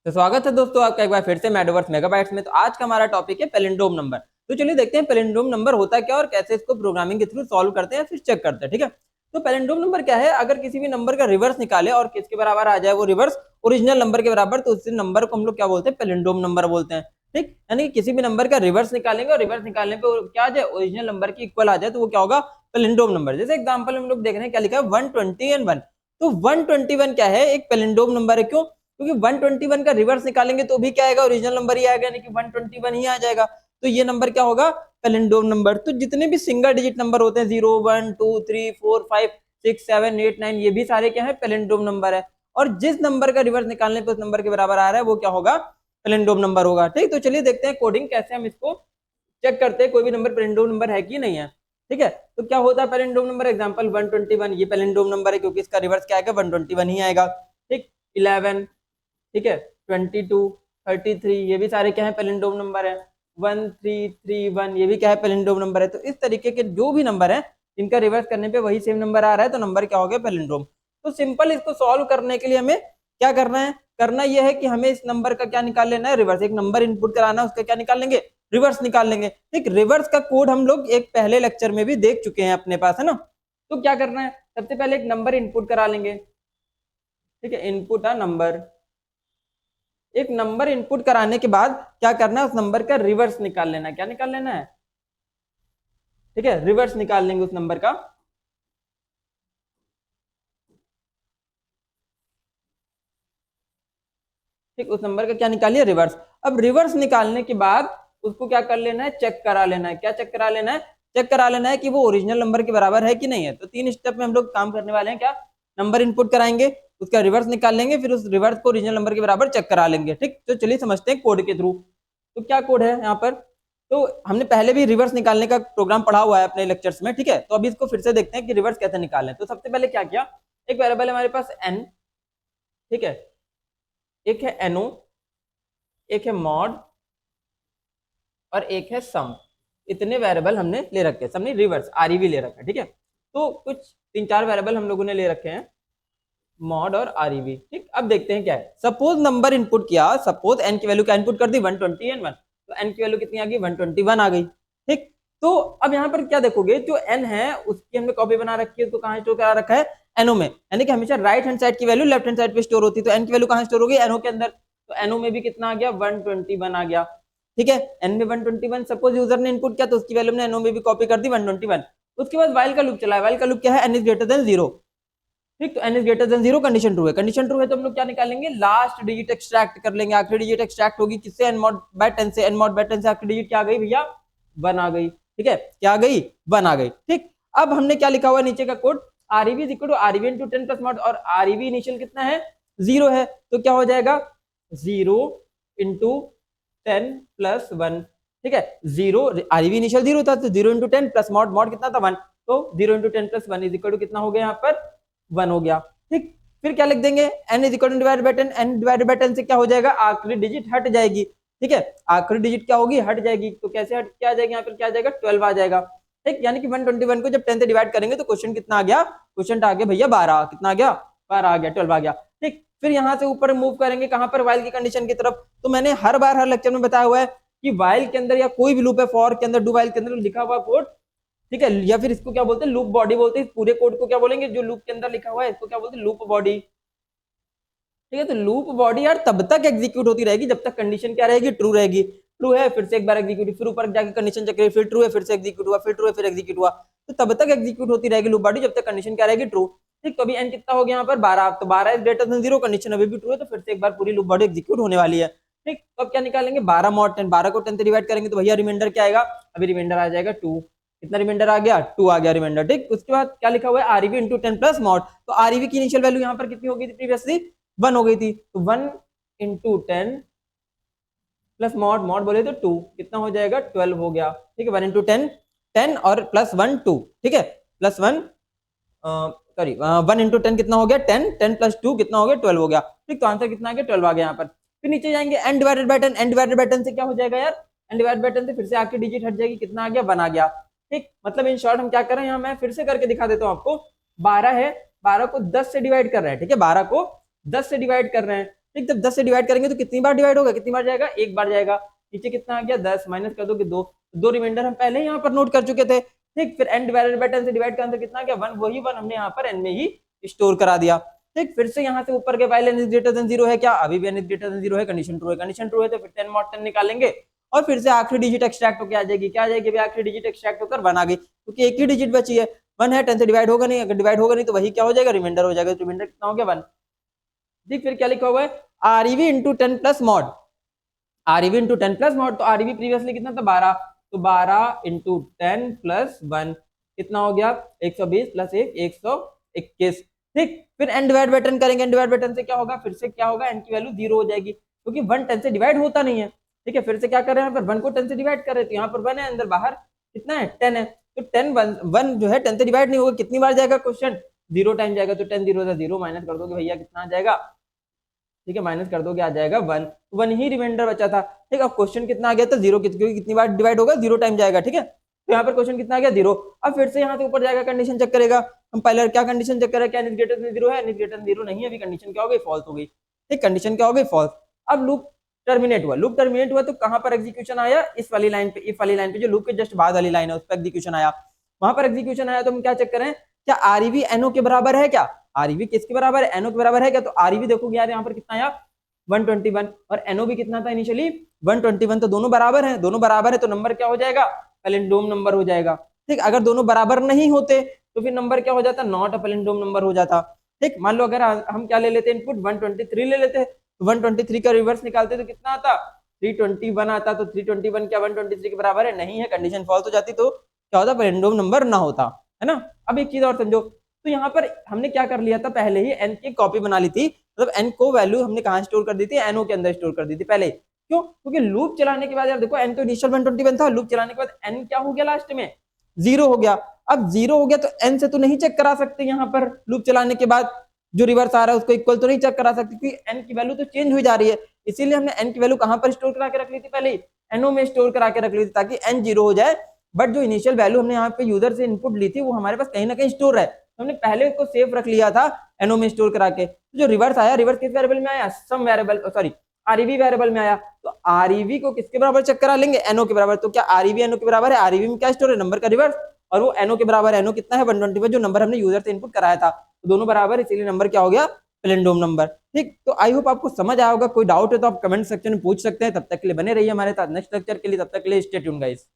तो स्वागत है दोस्तों आपका एक बार फिर से मेटावर्स मेगाबाइट्स में। तो आज का हमारा टॉपिक है पैलिंड्रोम नंबर। तो चलिए देखते हैं पैलिंड्रोम नंबर होता क्या और कैसे इसको प्रोग्रामिंग के थ्रू सॉल्व करते हैं फिर चेक करते हैं। ठीक है, तो पैलिंड्रोम नंबर क्या है? अगर किसी भी नंबर का रिवर्स निकाले और किसके बराबर आ जाए वो रिवर्स ओरिजिनल नंबर के बराबर, तो उस नंबर को हम लोग क्या बोलते हैं? पैलिंड्रोम नंबर बोलते हैं। ठीक, यानी किसी भी नंबर का रिवर्स निकालेंगे और रिवर्स निकालने पे क्या आ जाए, ओरिजिनल नंबर की इक्वल आ जाए, तो वो क्या होगा? Palindrome number. जैसे एग्जांपल हम लोग देख रहे हैं, क्या लिखा है? 120 एंड 1। तो 121 क्या है? एक पैलिंड्रोम नंबर है। क्यों? क्योंकि 121 का रिवर्स निकालेंगे तो भी क्या आएगा? ओरिजिनल नंबर ही आएगा, यानी कि 121 ही आ जाएगा। तो ये नंबर क्या होगा? Palindrome number. तो जितने भी सिंगल डिजिट नंबर होते हैं 0 1 2 3 4 5 6 7 8 9, ये भी सारे क्या है? पैलिंड्रोम नंबर है। और जिस नंबर का रिवर्स निकालने पे उस नंबर के बराबर आ रहा है वो क्या होगा? पैलिंड्रोम नंबर होगा। ठीक, तो चलिए देखते हैं कोडिंग कैसे हम इसको चेक करते हैं कोई भी नंबर पैलिंड्रोम नंबर है कि नहीं है। ठीक है, तो क्या होता है पैलिंड्रोम नंबर? एग्जांपल 121, ये पैलिंड्रोम नंबर है क्योंकि इसका रिवर्स क्या आएगा? 121 ही आएगा। ठीक, 11, ठीक है, 22, 33, ये भी सारे क्या है? पैलिंड्रोम नंबर है। 1331, ये भी क्या है? पैलिंड्रोम नंबर है। तो इस तरीके के जो भी नंबर है इनका रिवर्स करने पे वही सेम नंबर आ रहा है, तो नंबर क्या हो गया? पैलिंड्रोम। तो सिंपल इसको सॉल्व करने के लिए हमें क्या करना है? करना यह है कि हमें इस नंबर का क्या निकाल लेना है? रिवर्स। एक नंबर इनपुट कराना है, उसका क्या निकाल लेंगे? रिवर्स निकाल लेंगे। ठीक, रिवर्स का कोड हम लोग एक पहले लेक्चर में भी देख चुके हैं अपने पास, है ना। तो क्या करना है? सबसे पहले एक नंबर इनपुट करा लेंगे। ठीक है, इनपुट है नंबर। एक नंबर इनपुट कराने के बाद क्या करना है? उस नंबर का रिवर्स निकाल लेना है। क्या निकाल लेना है? ठीक है, रिवर्स निकाल लेंगे उस नंबर का। ठीक, उस नंबर का क्या निकालिए? रिवर्स। अब रिवर्स निकालने के बाद उसको क्या कर लेना है? चेक करा लेना है। क्या चेक करा लेना है? चेक करा लेना है कि वो ओरिजिनल नंबर के बराबर है कि नहीं है। तो 3 स्टेप में हम लोग काम करने वाले हैं। क्या? नंबर इनपुट कराएंगे, उसका रिवर्स निकाल लेंगे, फिर उस रिवर्स को ओरिजिनल नंबर के बराबर चेक करा लेंगे। ठीक, तो चलिए समझते हैं कोड के थ्रू। तो क्या कोड है यहाँ पर? तो हमने पहले भी रिवर्स निकालने का प्रोग्राम पढ़ा हुआ है अपने लेक्चर्स में। ठीक है, तो अभी इसको फिर से देखते हैं कि रिवर्स कैसे निकालें। तो सबसे पहले क्या किया? एक वेरिएबल है हमारे पास n। ठीक है, एक है no, एक है mod और एक है सम। इतने वेरिएबल हमने ले रखे हैं। सबने रिवर्स आरईवी ले रखा है। ठीक है, तो कुछ 3-4 वेरिएबल हम लोगों ने ले रखे हैं, मॉड और आरईवी। ठीक, अब देखते हैं क्या है। सपोज नंबर इनपुट किया, सपोज एन की वैल्यू क्या इनपुट कर दी? 120 एंड 1। तो एन की वैल्यू कितनी आ गई? 121 आ गई। ठीक, तो अब यहाँ पर क्या देखोगे? जो एन है उसकी हमने कॉपी बना रखी है, उसको कहाँ स्टोर करा रखा है? एनओ में। यानी कि हमेशा राइट हैंड साइड की वैल्यू लेफ्ट हैंड साइड पे स्टोर होती है। तो एन की वैल्यू कहाँ स्टोर होगी? एनओ के अंदर। तो एनओ में भी कितना आ गया? 121 आ गया। ठीक है, एन में 121। सपोज यूजर ने इनपुट किया तो उसकी वैल्यू ने एनओ में भी कॉपी कर दी 121। उसके बाद वाइल का लूप चला है। वाइल का लूप क्या है? N is greater than 0। ठीक, तो n is greater than 0, condition true है। कंडीशन ट्रू है तो हम लोग क्या निकालेंगे? लास्ट डिजिट एक्सट्रैक्ट कर लेंगे। आखिरी डिजिट एक्सट्रैक्ट होगी किससे? n mod by 10 से। n mod by 10 से आखिरी डिजिट क्या आ गई भैया? 1 आ गई। ठीक है, क्या आ गई? 1 आ गई। ठीक, अब हमने क्या लिखा हुआ है नीचे का code? REV is equal to REV into 10 plus mod, और आरईवी इनिशियल कितना है? 0 है। तो क्या हो जाएगा? 0 इंटू 10 प्लस 1। ठीक है, 0 आरईवी इनिशियल 0 था, तो 0 इंटू 10 प्लस मॉड, मॉड कितना था? 1। तो 0 into 10 plus 1 is equal to कितना हो गया यहाँ पर? 1 हो गया। ठीक, फिर क्या लिख देंगे? n is equal two divided by 10। n divided by 10 से क्या हो जाएगा? आखिरी डिजिट हट जाएगी। ठीक है, आखिरी डिजिट क्या होगी? हट जाएगी। तो कैसे हट? क्या आ जाएगा यहाँ पर? क्या आ जाएगा? 12 आ जाएगा। ठीक, यानी कि 121 को जब 10 से डिवाइड करेंगे तो क्वेश्चन कितना आ गया? क्वेश्चन आ गया भैया 12। कितना आ गया? 12 आ गया, 12 आ गया। ठीक, फिर यहाँ से ऊपर मूव करेंगे कहां पर? वाइल की कंडीशन की तरफ। तो मैंने हर बार हर लेक्चर में बताया हुआ है कि वाइल के अंदर या कोई भी लूप है, फॉर के अंदर, डू वाइल के अंदर लिखा हुआ कोड, ठीक है, या फिर इसको क्या बोलते हैं? लूप बॉडी बोलते हैं। पूरे कोड को क्या बोलेंगे? जो लूप के अंदर लिखा हुआ है इसको क्या बोलते हैं? Loop body. ठीक है, तो लूप बॉडी यार तब तक एग्जीक्यूट होती रहेगी जब तक कंडीशन क्या रहेगी? ट्रू रहेगी। ट्रू है, फिर से एक बार एग्जीक्यूट, फिर ऊपर जाके कंडीशन चेक करिए, फिर ट्रू है, फिर से एग्जीक्यूट हुआ, फिर ट्रू है, फिर एग्जीक्यूट हुआ। तो तब तक एग्जीक्यूट होती रहेगी लूप बॉडी जब तक कंडीशन क्या रहेगी? ट्रू। ठीक, तो अभी एन कितना हो गया यहाँ पर? 12। तो 12 इज ग्रेटर देन 0, कंडीशन अभी भी ट्रू है, तो फिर से एक बार पूरी लूप बॉडी एग्जीक्यूट होने वाली है। ठीक, तो अब क्या निकालेंगे? 12 मॉड 10। 12 को 10 से डिवाइड करेंगे तो भैया रिमाइंडर क्या आएगा? अभी रिमाइंडर आ जाएगा 2। कितना रिमाइंडर आ गया? 2 आ गया रिमाइंडर। ठीक, उसके बाद क्या लिखा हुआ है? REV into 10 plus mod. तो आरईवी की इनिशियल वैल्यू यहाँ पर कितनी हो गई थी? प्रीवियसली 1 हो गई थी। तो 1 इंटू 10 प्लस मॉड, मॉड बोले तो 2, कितना हो जाएगा? 12 हो गया। ठीक है, 1 इंटू 10 10 और प्लस 1 2। ठीक है, प्लस 1 सॉरी 1 इंटू 10 कितना हो गया? 10। 10 प्लस 2 कितना हो गया? 12 हो गया। ठीक, तो आंसर कितना आ गया? 12 आ गया यहाँ पर। फिर नीचे जाएंगे, n divided by 10। n divided by 10 से क्या हो जाएगा यार? n डिवाइडेड बाय 10 से फिर से आके डिजिट हट जाएगी। कितना आ गया? 1 आ गया। ठीक, मतलब इन शॉर्ट हम क्या कर रहे हैं यहाँ? मैं फिर से करके दिखा देता हूँ आपको। 12 है, 12 को 10 से डिवाइड कर रहे हैं। ठीक है, 12 को 10 से डिवाइड कर रहे हैं। ठीक, जब 10 से डिवाइड करेंगे तो कितनी बार डिवाइड होगा, कितनी बार जाएगा, एक बार जाएगा। नीचे कितना आ गया 10, माइनस कर दोगे 2 रिमाइंडर हम पहले ही यहाँ पर नोट कर चुके थे। ठीक, फिर n डिवाइडेड बाय 10 से डिवाइड का आंसर कितना आ गया 1, वही 1 हमने यहाँ पर n में ही स्टोर करा दिया। ठीक, फिर से यहाँ से ऊपर के while n is greater than 0 है क्या, अभी भी n इज ग्रेटर देन 0 है, कंडीशन ट्रू है, कंडीशन ट्रू है तो फिर 10 mod 10 निकालेंगे और फिर से आखिरी डिजिट एक्सट्रैक्ट होकर आ जाएगी, क्या आ जाएगी भाई, आखिरी डिजिट एक्सट्रैक्ट होकर 1 आ गई, क्योंकि एक ही डिजिट बची है 1 है, 10 से डिवाइड होगा नहीं, अगर डिवाइड होगा नहीं तो वही क्या हो जाएगा, रिमाइंडर हो जाएगा, तो रिमाइंडर कितना हो गया 1। ठीक, फिर क्या लिखा हुआ है REV into 10 plus mod, REV into 10 plus mod, तो आरईवी प्रीवियसली कितना था 12, तो 12 इंटू 10 प्लस 1 कितना हो गया 120 प्लस 1 121। ठीक, फिर n डिवाइड बाय 10 करेंगे, n डिवाइड बाय 10 से क्या होगा, फिर से क्या होगा, n की वैल्यू 0 हो जाएगी, क्योंकि 1 10 से डिवाइड होता नहीं है। ठीक है, फिर से क्या कर रहे हैं, यहाँ पर 1 को 10 से डिवाइड कर रहे हैं, तो यहाँ पर 1 है, अंदर बाहर कितना है 10 है, तो 10 1 जो है 10 से डिवाइड नहीं होगा, कितनी बार जाएगा क्वेश्चन 0 टाइम जाएगा, तो 10 0 0 माइनस कर दोगे भैया कितना आ जाएगा, ठीक है, माइनस कर दोगे आ जाएगा 1, 1 ही रिमाइंडर बचा था। ठीक, अब क्वेश्चन कितना आ गया था 0, क्योंकि कितनी बार डिवाइड होगा 0 टाइम जाएगा। ठीक है, तो यहाँ पर क्वेश्चन कितना आ गया 0। अब फिर से यहाँ से ऊपर जाएगा, कंडीशन चेक करेगा, हम पहले क्या कंडीशन चेक करें, क्या n ग्रेटर देन 0 है, n ग्रेटर देन 0 नहीं है, अभी कंडीशन क्या हो गई फॉल्स हो गई। ठीक, कंडीशन क्या हो गई फॉल्स। अब लूप टर्मिनेट हुआ, लूप टर्मिनेट हुआ तो कहां पर एग्जीक्यूशन आया, इस वाली लाइन पे, इफ वाली लाइन पे जो लूप के जस्ट बाद वाली लाइन है उस पर एग्जीक्यूशन आया, वहां पर एग्जीक्यूशन आया, तो हम क्या चेक करें, क्या आरईवी एनओ के बराबर है, क्या आरईवी किसके बराबर है, एनओ के बराबर है क्या, तो आरईवी देखोगे यार यहाँ पर कितना आया 121 और एनओ भी कितना था इनिशियली 121, तो दोनों बराबर हैं, दोनों बराबर है तो नंबर क्या हो जाएगा, पैलिंड्रोम नंबर हो जाएगा। ठीक, अगर दोनों बराबर नहीं होते तो फिर नंबर क्या हो जाता, नॉट अ पैलिंड्रोम नंबर हो जाता। ठीक, मान लो अगर हम क्या ले लेते इनपुट 123 ले लेते, तो 123 का रिवर्स निकालते तो कितना आता 321 आता, तो 321 क्या 123 के बराबर है, नहीं है, कंडीशन फॉल्स हो जाती, तो क्या होता पैलिंड्रोम नंबर ना होता, है ना। अब एक चीज और समझो, तो यहाँ पर हमने क्या कर लिया था, पहले ही n की कॉपी बना ली थी, मतलब n को वैल्यू हमने कहाँ स्टोर कर दी थी, NO के अंदर स्टोर कर दी थी पहले, क्यों, क्योंकि लूप चलाने के बाद यार देखो n तो इनिशियल 121 था, लूप चलाने के बाद n क्या हो गया लास्ट में 0 हो गया। अब 0 हो गया तो n से तो नहीं चेक करा सकते, यहाँ पर लूप चलाने के बाद जो रिवर्स आ रहा है उसको इक्वल तो नहीं चेक करा सकते, क्योंकि n की वैल्यू तो चेंज हो जा रही है, इसीलिए हमने n की वैल्यू कहां पर स्टोर करा के रख ली थी, पहले NO में स्टोर करा के रख ली थी ताकि n 0 हो जाए, बट जो इनिशियल वैल्यू हमने यहाँ पे यूजर से इनपुट ली थी वो हमारे पास कहीं ना कहीं स्टोर है, तो हमने पहले उसको सेफ रख लिया था NO में स्टोर करा के। तो जो रिवर्स आया, रिवर्स किस वेरिएबल में आया, सम वेरिएबल, सॉरी आरईवी वेरिएबल में आया, तो आरईवी को किसके बराबर चेक करा लेंगे, NO के बराबर, तो क्या आरईवी NO के बराबर है, आरईवी में क्या स्टोर है, नंबर का रिवर्स, और वो NO के बराबर है, NO कितना है 121 जो नंबर हमने यूजर से इनपुट कराया था, तो दोनों बराबर, इसीलिए नंबर क्या हो गया पैलिंड्रोम नंबर। ठीक, तो आई होप आपको समझ आया होगा, कोई डाउट है तो आप कमेंट सेक्शन में पूछ सकते हैं, तब तक के लिए बने रहिए हमारे साथ नेक्स्ट लेक्चर के लिए, तब तक के लिए स्टे ट्यून्ड गाइस।